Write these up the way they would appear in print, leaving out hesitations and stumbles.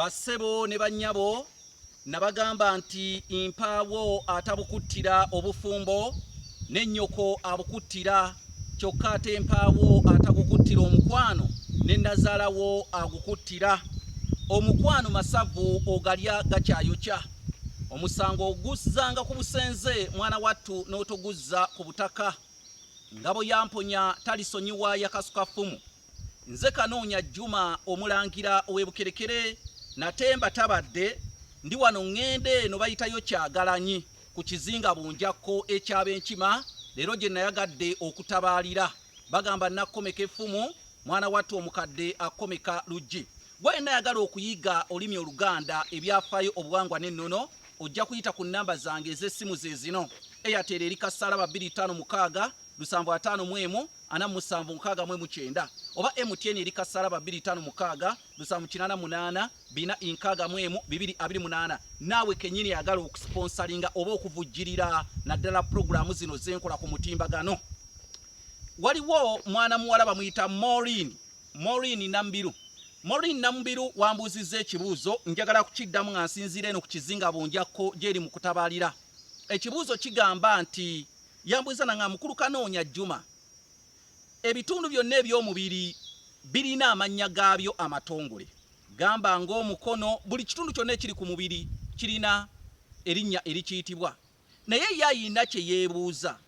Bassebo ne bannyabo nabagamba nti impaawo atabukuttira obufumbo n'ennyoko abukuttira kyokka ate empaawo atagukuttira omukwano ne nazaalawo agukuttira. Omukwano masavu ogalya gakyayokya. Omusango oguzanga ku busenze mwana wattu n'otoguzza ku butaka. Ngabo yamponya talisonyiwa yakasukafumu. Nze Kanoonya Juma omulangira ow'ebukerekere natemba tabadde ndi wano ngende no bayitayo kyagalanyi ku kizinga bunjakko ekyabenkima leero gye nayagadde okutabaalira. Bagamba nakomeka effumu mwana wattu omukadde akomeka luggi. Gwe nayagala okuyiga olimi Oluganda ebyafaayo obuwangwa n'ennono ojja kuyita ku nnamba zange ez'essimu ze zino. Airtel eri kassalaba 256 751 4769 oba MTN eri kassalaba 256 788 461 naawe kenyini yagala okusponsalinga oba okuvujjirira naddala programu zino zenkola ku mutimbagano. Waliwo mwana muwala bamuyita Maureen Nambiru. Maureen Nambiru wambuuzizza ekibuuzo njagala kukiddamu nga nsinziira eno ku kizinga bunjakko gyeri mu kutabaalira. Ekibuuzo kigamba nti yambuuza nga mukulu Kanoonya Juma, ebitundu byonna eby'omubiri birina amannya gaabyo amatongole. Gamba ng'omukono, buli kitundu kyonna ekiri ku mubiri kirina erinnya erikiyitibwa. Naye ye ayina kye yeebuuza.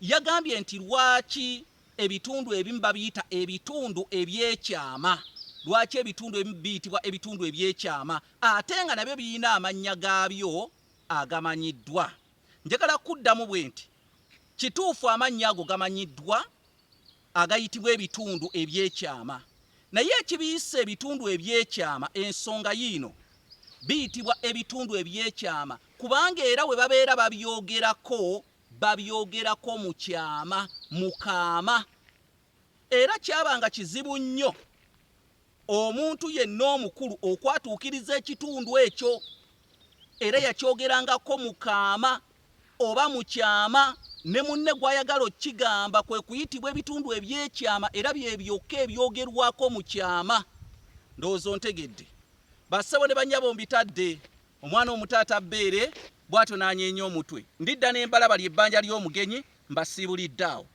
Yagambye nti lwaki ebitundu ebimu babiyita ebitundu ebyekyama? Lwaki ebitundu ebimu biyitibwa ebitundu ebyekyama ate nga nabyo birina amannya gaabyo agamanyiddwa? Njagala kuddamu bwe nti kituufu amannya ago gamanyiddwa agayitibwa ebitundu ebyekyama, naye ekibiyisa ebitundu ebyekyama ensonga yiino biyitibwa ebitundu ebyekyama kubanga era we babeera babyogerako mu kyama, mu kaama. Era kyabanga kizibu nnyo omuntu yenna omukulu okwatuukiriza ekitundu ekyo, era yakyogerangako mu kaama oba mu kyama, ne munne gwayagala okigamba kwe kuyitibwa ebitundu ebyekyama era bye byokka ebyogerwako mu kyama. Ndowooza ontegedde. Bassebo ne bannyabo mbitadde omwana omutaata bbeere bw'atyo n'anyeenya omutwe. Ndidda n'embalaba ly'ebbanja ly'omugenyi mbasiibuliddaawo.